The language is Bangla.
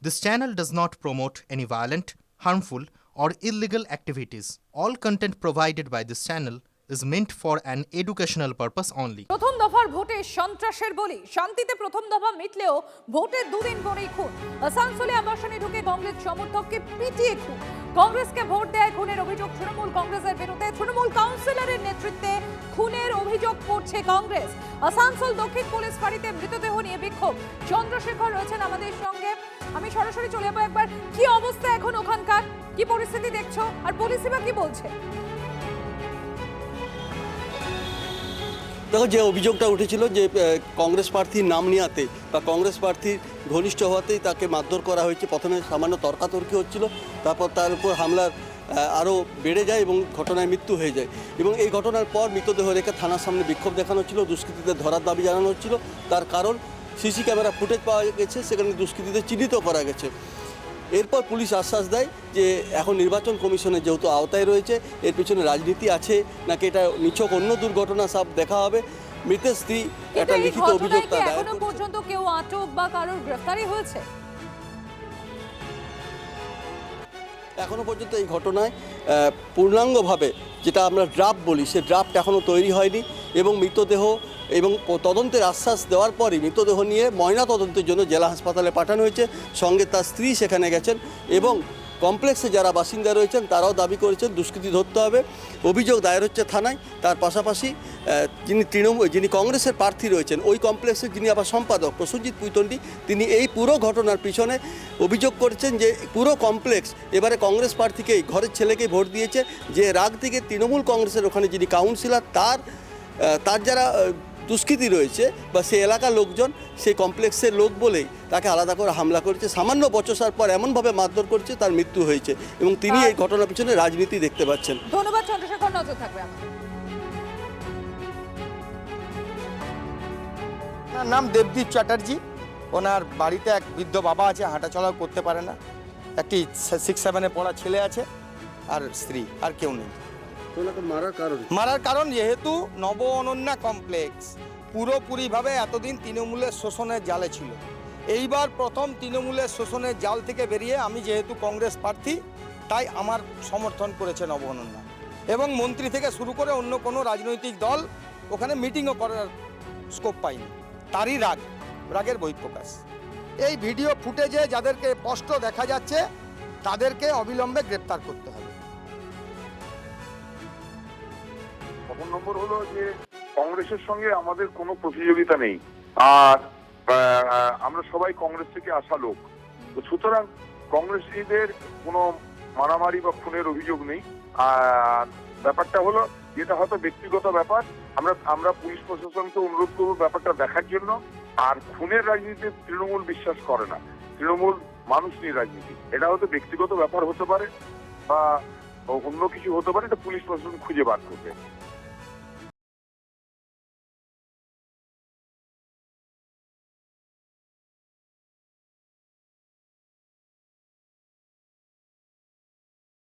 This channel does not promote any violent, harmful, or illegal activities. All content provided by this channel is meant for an educational purpose only. প্রথম দফার ভোটে সন্ত্রাসের বলি, শান্তিতে প্রথম দফা মিটলেও ভোটের দুদিন পরেই খুন। আসানসোলে আবাসনে ঢুকে কংগ্রেস সমর্থককে পিটিয়ে খুন। কংগ্রেসকে ভোট দেয় খুনের অভিযোগ তৃণমূল কংগ্রেসের বিরুদ্ধে। তৃণমূল কাউন্সিলরের নেতৃত্বে খুনের অভিযোগ করছে কংগ্রেস। আসানসোল দক্ষিণ পুলিশ ফাঁড়িতে মৃতদেহ নিয়ে বিক্ষোভ। চন্দ্রশেখর রয়েছেন আমাদের সঙ্গে। আমি সরাসরি চলে যাবো একবার, কি অবস্থা এখন ওখানকার, কি পরিস্থিতি দেখছো, আর পুলিশই বা কি বলছে? দেখো, যে অভিযোগটা উঠেছিল যে কংগ্রেস প্রার্থীর নাম নেওয়াতে বা কংগ্রেস প্রার্থীর ঘনিষ্ঠ হওয়াতেই তাকে মারধর করা হয়েছে। প্রথমে সামান্য তর্কাতর্কি হচ্ছিল, তারপর তার উপর হামলার আরও বেড়ে যায় এবং ঘটনায় মৃত্যু হয়ে যায়। এবং এই ঘটনার পর মৃতদেহ রেখে থানার সামনে বিক্ষোভ দেখানো হচ্ছিল, দুষ্কৃতীদের ধরার দাবি জানানো হচ্ছিল। তার কারণ সিসি ক্যামেরা ফুটেজ পাওয়া গেছে, সেখানে দুষ্কৃতীদের চিহ্নিত করা গেছে। এরপর পুলিশ আশ্বাস দেয় যে এখন নির্বাচন কমিশনের যেহেতু আওতায় রয়েছে, এর পিছনে রাজনীতি আছে নাকি এটা নিছক অন্য দুর্ঘটনা সব দেখা হবে। মৃতের স্ত্রী একটা লিখিত অভিযোগ এখনো পর্যন্ত কেউ আটক বা কারোর গ্রেফতারি হয়েছে? এখনো পর্যন্ত এই ঘটনায় পূর্ণাঙ্গভাবে যেটা আমরা ড্রাফট বলি, সে ড্রাফট এখনও তৈরি হয়নি এবং মৃতদেহ এবং তদন্তের আশ্বাস দেওয়ার পরই মৃতদেহ নিয়ে ময়না তদন্তের জন্য জেলা হাসপাতালে পাঠানো হয়েছে। সঙ্গে তার স্ত্রী সেখানে গেছেন এবং কমপ্লেক্সে যারা বাসিন্দা রয়েছেন তারাও দাবি করেছেন দুষ্কৃতী ধরতে হবে। অভিযোগ দায়ের হচ্ছে থানায়। তার পাশাপাশি যিনি কংগ্রেসের প্রার্থী রয়েছেন ওই কমপ্লেক্সের যিনি আবার সম্পাদক প্রসূজিৎ পুইতন্ডি, তিনি এই পুরো ঘটনার পিছনে অভিযোগ করেছেন যে পুরো কমপ্লেক্স এবারে কংগ্রেস প্রার্থীকেই, ঘরের ছেলেকেই ভোট দিয়েছে। যে রাগ থেকে তৃণমূল কংগ্রেসের ওখানে যিনি কাউন্সিলর তার যারা দুষ্কৃতী রয়েছে বা সেই এলাকার লোকজন সেই কমপ্লেক্সের লোক বলেই তাকে আলাদা করে হামলা করেছে। সামান্য বচসার পর এমনভাবে মারধর করছে তার মৃত্যু হয়েছে এবং তিনি এই ঘটনার পিছনে রাজনীতি দেখতে পাচ্ছেন। ধন্যবাদ চন্দ্রশেখর, নজর থাকবে। ওনার নাম দেবদীপ চ্যাটার্জি। ওনার বাড়িতে এক বৃদ্ধ বাবা আছে, হাঁটাচলাও করতে পারে না। একটি 6-7-এ পড়া ছেলে আছে আর স্ত্রী, আর কেউ নেই। মারার কারণ যেহেতু নব অনন্যা কমপ্লেক্স পুরোপুরিভাবে এতদিন তৃণমূলের শোষণের জালে ছিল। এইবার প্রথম তৃণমূলের শোষণের জাল থেকে বেরিয়ে আমি যেহেতু কংগ্রেস প্রার্থী, তাই আমার সমর্থন করেছে নব অনন্যা এবং মন্ত্রী থেকে শুরু করে অন্য কোনো রাজনৈতিক দল ওখানে মিটিংও করার স্কোপ পায়নি। তারই রাগের বহিঃপ্রকাশ। এই ভিডিও ফুটেজে যাদেরকে স্পষ্ট দেখা যাচ্ছে তাদেরকে অবিলম্বে গ্রেপ্তার করতে হবে। প্রথম নম্বর হলো যে কংগ্রেসের সঙ্গে আমাদের কোনো প্রতিযোগিতা নেই, আর আমরা সবাই কংগ্রেস থেকে আসা লোক। সুতরাং কংগ্রেসীদের কোনো মারামারি বা খুনের অভিযোগ নেই। আর ব্যাপারটা হলো যেটা হয়তো ব্যক্তিগত ব্যাপার, আমরা পুলিশ প্রশাসনকে অনুরোধ করব ব্যাপারটা দেখার জন্য। আর খুনের রাজনীতিতে তৃণমূল বিশ্বাস করে না। তৃণমূল মানুষ নিয়ে রাজনীতি, এটা হয়তো ব্যক্তিগত ব্যাপার হতে পারে বা অন্য কিছু হতে পারে, এটা পুলিশ প্রশাসন খুঁজে বার করবে।